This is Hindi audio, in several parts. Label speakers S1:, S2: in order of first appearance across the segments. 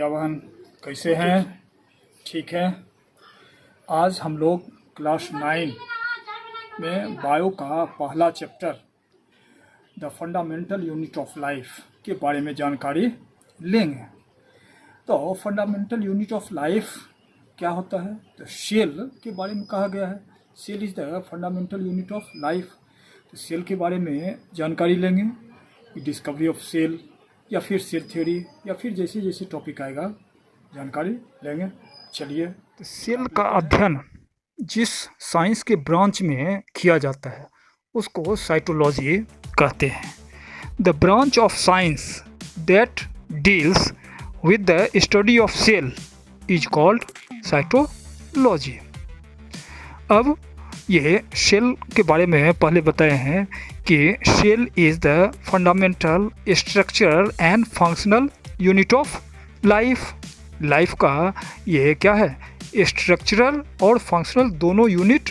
S1: भैया बहन कैसे हैं? ठीक है। आज हम लोग क्लास 9 में बायो का पहला chapter the fundamental unit of life के बारे में जानकारी लेंगे। तो फंडामेंटल यूनिट ऑफ लाइफ क्या होता है? तो सेल के बारे में कहा गया है, cell is the fundamental unit of life. तो सेल के बारे में जानकारी लेंगे, डिस्कवरी ऑफ सेल या फिर सेल थ्योरी या फिर जैसे जैसे टॉपिक आएगा जानकारी लेंगे। चलिए, तो सेल का अध्ययन जिस साइंस के ब्रांच में किया जाता है उसको साइटोलॉजी कहते हैं। The branch of science that deals with the study of cell is called cytology. अब ये सेल के बारे में पहले बताए हैं कि cell is the fundamental structural and functional unit of life. Life का ये क्या है? स्ट्रक्चरल और फंक्शनल दोनों यूनिट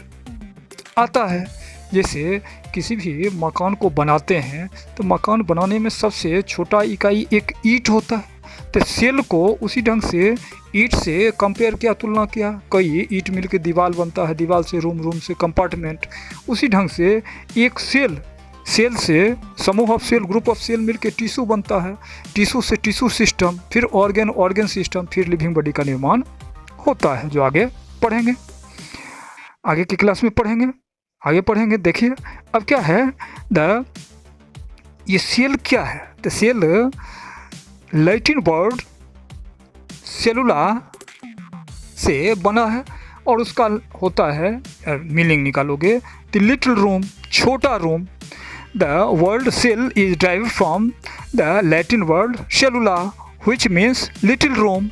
S1: आता है। जैसे किसी भी मकान को बनाते हैं तो मकान बनाने में सबसे छोटा इकाई एक ईंट होता है। तो सेल को उसी ढंग से ईंट से कंपेयर किया, तुलना किया। कई ईंट मिलकर दीवार बनता है, दीवार से रूम, रूम से कंपार्टमेंट। उसी ढंग से एक सेल से समूह of cell, group of cell मिलकर टिश्यू बनता है। टिश्यू से टिश्यू सिस्टम, फिर ऑर्गन सिस्टम, फिर लिविंग बॉडी का निर्माण होता है, जो आगे पढ़ेंगे, आगे की क्लास में पढ़ेंगे। देखिए अब क्या है ये सेल क्या है? तो सेल लैटिन वर्ड सेलुला से बना है और उसका होता है, मीनिंग निकालोगे, द लिटिल रूम, छोटा room. The word cell is derived from the Latin word cellula which means little room.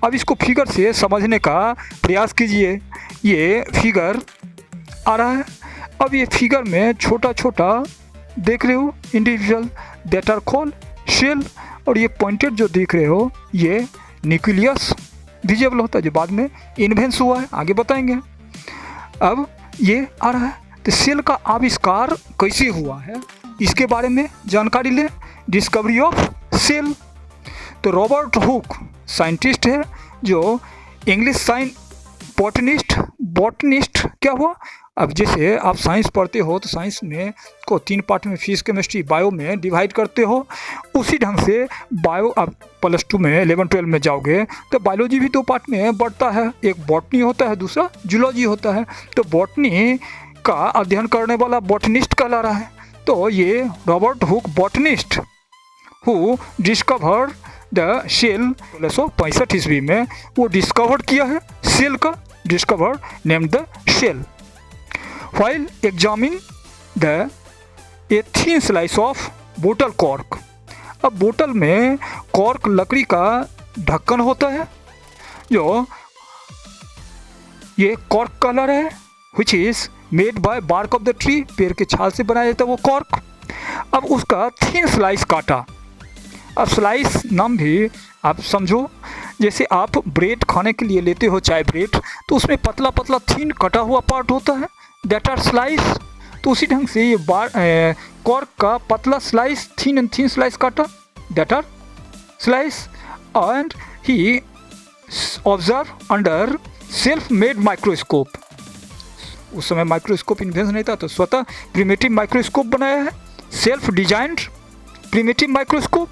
S1: अब इसको फिगर से समझने का प्रयास कीजिए। ये फिगर आ रहा है। अब ये फिगर में छोटा छोटा देख रहे हो individual that are called cell, और ये पॉइंटेड जो देख रहे हो ये न्यूक्लियस विजिबल होता है, जो बाद में इन्वेंस हुआ है, आगे बताएंगे। अब ये आ रहा है। तो सेल का आविष्कार कैसे हुआ है इसके बारे में जानकारी लें। Discovery of cell. तो रॉबर्ट हुक साइंटिस्ट है, जो इंग्लिश बॉटनिस्ट क्या हुआ? अब जैसे आप साइंस पढ़ते हो तो साइंस में को 3 पार्ट में, फिजिक्स, केमिस्ट्री, बायो में डिवाइड करते हो। उसी ढंग से बायो, अब +2 में 11-12 में जाओगे तो बायोलॉजी भी 2 पार्ट में बढ़ता है। एक बॉटनी होता है, दूसरा जूलॉजी होता है। तो बॉटनी का अध्ययन करने वाला बॉटनिस्ट कहला रहा है। तो ये Robert Hooke botanist who discover the cell 1665 ईस्वी में वो डिस्कवर किया है सेल का, discover name the cell while examining a thin slice of बोतल कॉर्क। अब बोतल में कॉर्क लकड़ी का ढक्कन होता है, जो ये कॉर्क कहला रहा है, which is made by bark of the tree, पेड़ के छाल से बनाया जाता है वो कॉर्क। अब उसका थिन स्लाइस काटा। अब स्लाइस नाम भी आप समझो, जैसे आप ब्रेड खाने के लिए लेते हो, चाय ब्रेड, तो उसमें पतला पतला थिन कटा हुआ पार्ट होता है, दैट आर स्लाइस। तो उसी ढंग से ये कॉर्क का पतला स्लाइस, थिन स्लाइस काटा, that are slice. And he observe under self made microscope. उस समय माइक्रोस्कोप इन्वेंशन नहीं था, तो स्वतः प्रिमिटिव माइक्रोस्कोप बनाया है, self designed primitive microscope.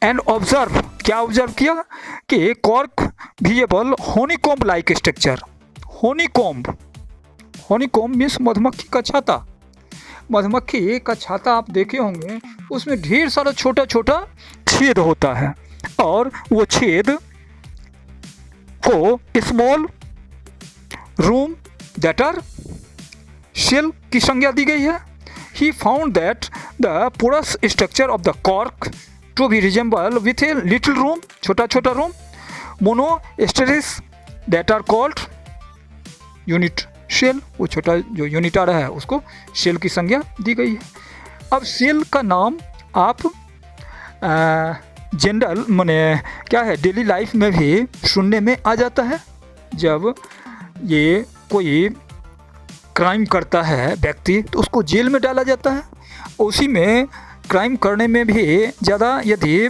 S1: And observe, क्या ऑब्जर्व किया कि cork visible honeycomb like structure. Honeycomb means मधुमक्खी का छाता। मधुमक्खी का छाता आप देखे होंगे, उसमें ढेर सारा छोटा छोटा छेद होता है, और वो छेद को small room that are cell की संज्ञा दी गई है। He found that the porous structure of the cork to be resembled with a little room, छोटा छोटा room. Monasteries that are called unit cell, वो छोटा जो यूनिट आ रहा है उसको सेल की संज्ञा दी गई है। अब सेल का नाम आप जनरल माने क्या है, डेली लाइफ में भी सुनने में आ जाता है। जब ये कोई क्राइम करता है व्यक्ति तो उसको जेल में डाला जाता है। उसी में क्राइम करने में भी ज़्यादा यदि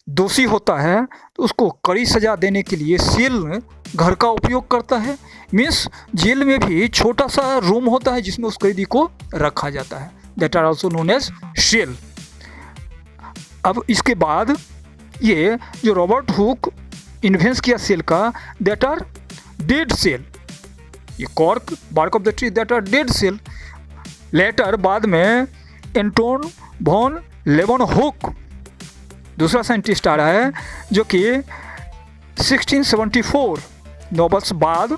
S1: दोषी होता है तो उसको कड़ी सज़ा देने के लिए सेल घर का उपयोग करता है। मीन्स जेल में भी छोटा सा रूम होता है जिसमें उस कैदी को रखा जाता है, that are also known as cell. अब इसके बाद ये जो रॉबर्ट हुक इन्वेंस किया सेल का, दैट आर डेड सेल। ये cork bark of the tree, that are dead cell. Later बाद में एंटोन वॉन लेवनहुक दूसरा साइंटिस्ट आ रहा है जो कि 1674 नोबल्स बाद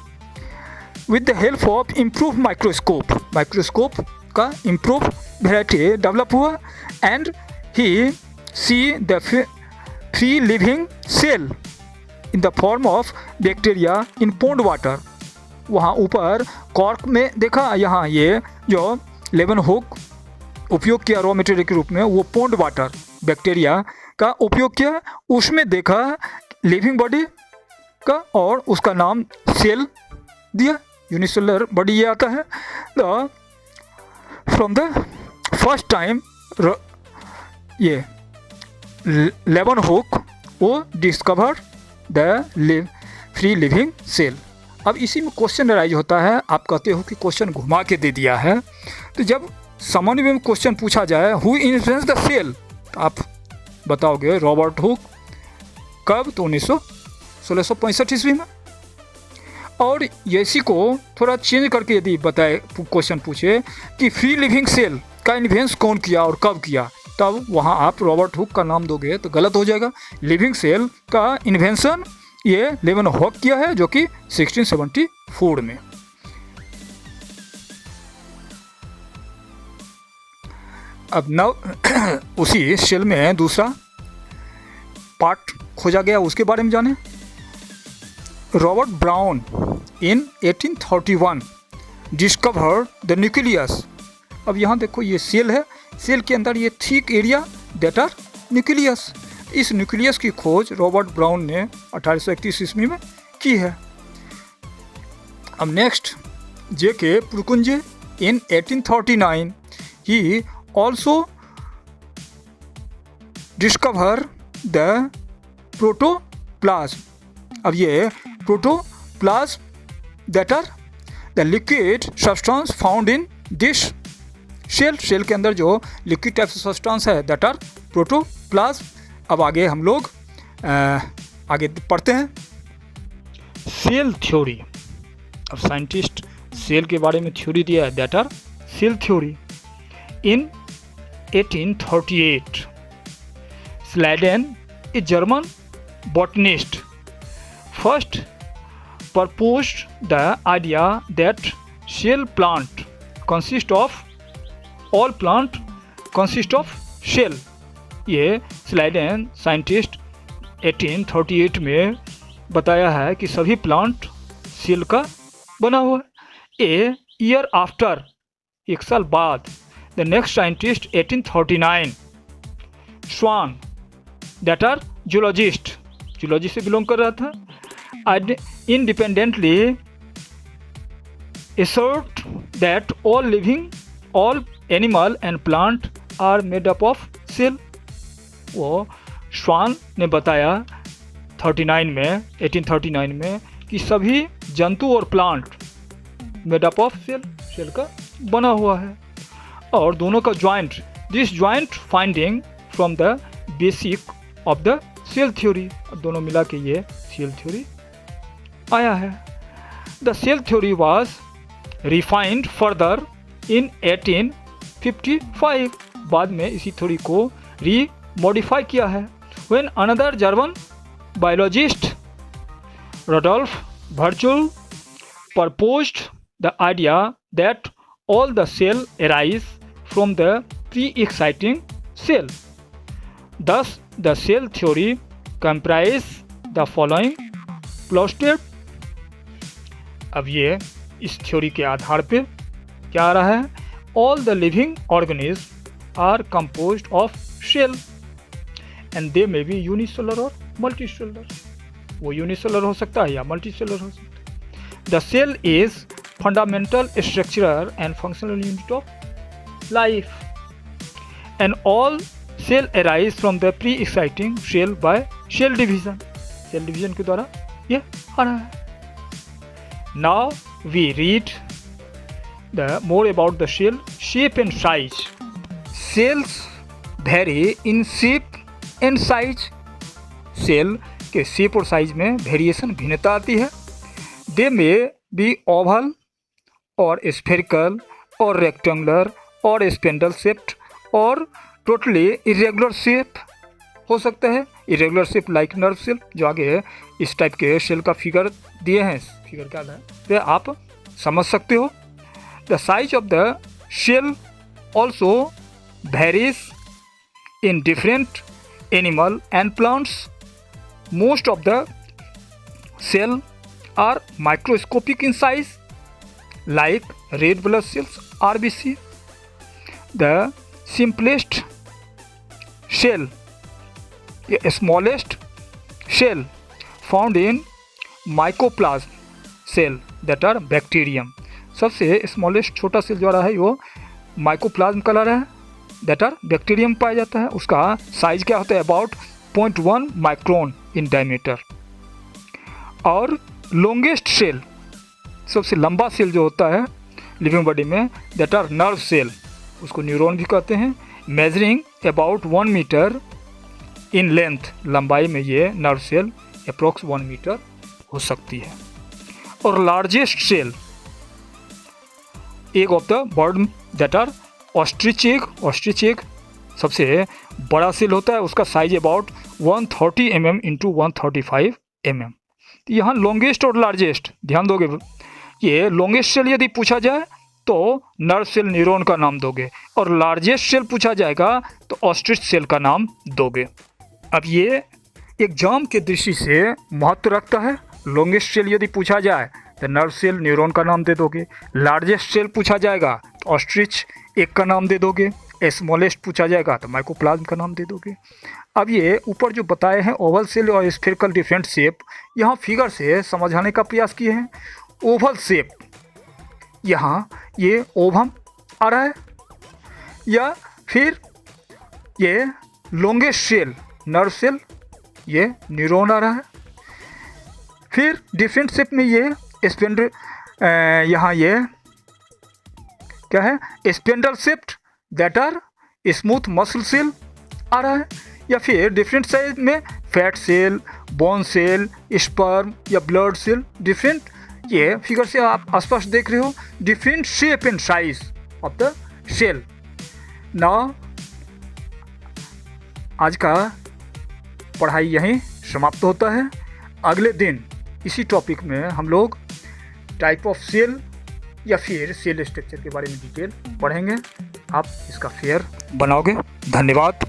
S1: with the help of improve microscope का इम्प्रूव वेराइटी डेवलप हुआ and he see the free living cell in the form of bacteria in pond water. वहाँ ऊपर कॉर्क में देखा, यहाँ ये जो लेवनहुक उपयोग किया रॉ मटेरियल के रूप में, वो पोंड वाटर बैक्टीरिया का उपयोग किया, उसमें देखा लिविंग बॉडी का और उसका नाम सेल दिया, यूनिसेलुलर बॉडी ये आता है। फ्रॉम द फर्स्ट टाइम ये लेवनहुक वो discover the free living cell. अब इसी में क्वेश्चन राइज होता है, आप कहते हो कि क्वेश्चन घुमा के दे दिया है, तो जब सामान्य में क्वेश्चन पूछा जाए हु इन्वेंट्स द सेल, तो आप बताओगे रॉबर्ट हुक। कब? तो 1665 ईस्वी में। और इसी को थोड़ा चेंज करके यदि बताए क्वेश्चन पूछे कि फ्री लिविंग सेल का इन्वेंस कौन किया और कब किया, तब वहाँ आप रॉबर्ट हुक का नाम दोगे तो गलत हो जाएगा। लिविंग सेल का इन्वेंशन ये लेवनहुक किया है जो कि 1674 में। अब नव उसी सेल में दूसरा पार्ट खोजा गया, उसके बारे में जाने। Robert brown in 1831 discovered the nucleus. अब यहाँ देखो ये सेल है, सेल के अंदर ये thick area that are nucleus. इस न्यूक्लियस की खोज रॉबर्ट ब्राउन ने 1831 ईस्वी में की है। अब next J.K. Purkinje in 1839 he also discover the protoplasm। अब ये protoplasm that are the liquid substance found in this cell के अंदर जो liquid type substance है that are protoplasm। अब आगे हम लोग आगे पढ़ते हैं सेल थ्योरी। अब साइंटिस्ट सेल के बारे में थ्योरी दिया है that are cell theory. In 1838, Sladen, a German botanist, first proposed the idea that all plant consist of shell। ये स्लाइडेन साइंटिस्ट 1838 में बताया है कि सभी प्लांट सेल का बना हुआ है। ए ईयर आफ्टर, एक साल बाद, the next scientist 1839 Swan that are zoologist, zoology से बिलोंग कर रहा था, independently assert that all animal and plant are made up of cell। वो स्वान ने बताया 1839 में कि सभी जंतु और plant made up of cell का बना हुआ है। और दोनों का this joint finding from the basic of the cell theory. दोनों मिला के ये सेल थ्योरी आया है। The cell theory was refined further in 1855। बाद में इसी थ्योरी को रीमॉडिफाई किया है। When another German biologist Rudolf Virchow proposed the idea that all the cell arise from the pre-exciting cell. Thus, the cell theory comprises the following postulate। अब ये इस थ्योरी के आधार पे क्या आ रहा है? All the living organisms are composed of cell and they may be unicellular or multicellular। वो यूनिसेलर हो सकता है या मल्टीसेलर हो सकता है। The cell is fundamental structural and functional unit of life and all cell arise from the pre exciting cell by cell division, cell division के द्वारा ये आ रहा है। Now we read the more about the cell shape and size. Cells vary in shape and size, cell के शेप और साइज में वेरिएशन भिन्नता आती है। दे मे बी ओवल और स्फेरिकल और रेक्टेंगुलर और स्पेंडल शेप्ड और टोटली इरेगुलर शेप हो सकता है। Irregular shape like nerve cell, जो आगे इस टाइप के सेल का फिगर दिए हैं, फिगर क्या है तो आप समझ सकते हो। The size of the cell also varies in different animal and plants. Most of the cell are microscopic in size like red blood cells RBC. The simplest cell, the smallest cell found in mycoplasm cell that are bacterium. सबसे स्मॉलेस्ट छोटा सेल जो आ रहा है वो माइकोप्लाज्म का रहा है, दैट आर बैक्टीरियम पाया जाता है। उसका साइज क्या होता है, अबाउट 0.1 माइक्रोन इन डायमीटर। और लॉन्गेस्ट सेल, सबसे लंबा सेल जो होता है लिविंग बॉडी में, दैट आर नर्व सेल, उसको न्यूरॉन भी कहते हैं। Measuring about 1 meter in length, लंबाई में ये नर्व सेल अप्रोक्स 1 मीटर हो सकती है। और largest cell egg of the bird, that are ostrich egg. Ostrich egg सबसे बड़ा सेल होता है, उसका size about 130 mm into 135 mm। यहाँ लॉन्गेस्ट और लार्जेस्ट ध्यान दोगे, ये लॉन्गेस्ट सेल यदि पूछा जाए तो नर्व सेल न्यूरॉन का नाम दोगे, और लार्जेस्ट सेल पूछा जाएगा तो ऑस्ट्रिच सेल का नाम दोगे। अब ये एग्जाम के दृष्टि से महत्व रखता है। लॉन्गेस्ट सेल यदि पूछा जाए तो नर्व सेल न्यूरॉन का नाम दे दोगे, लार्जेस्ट सेल पूछा जाएगा तो ऑस्ट्रिच एक का नाम दे दोगे, स्मॉलेस्ट पूछा जाएगा तो माइकोप्लाज्म का नाम दे दोगे। अब ये ऊपर जो बताए हैं ओवल सेल और स्फेरिकल डिफरेंट शेप, यहाँ फिगर से समझाने का प्रयास किए हैं। ओवल शेप, यहाँ ये ओवम आ रहा है, या फिर ये लॉन्गेस्ट सेल नर्व सेल, ये न्यूरॉन आ रहा है। फिर डिफरेंट शेप में ये स्पेंडल, यहाँ ये क्या है, spindle shaped, that are smooth muscle cell आ रहा है। या फिर डिफरेंट साइज में fat cell, bone cell, sperm या ब्लड सेल, डिफरेंट, ये फिगर से आप स्पष्ट देख रहे हो, different shape and size of the cell. Now आज का पढ़ाई यहीं समाप्त होता है। अगले दिन इसी टॉपिक में हम लोग टाइप ऑफ सेल या फिर सेल स्ट्रक्चर के बारे में डिटेल पढ़ेंगे। आप इसका फेयर बनाओगे। धन्यवाद।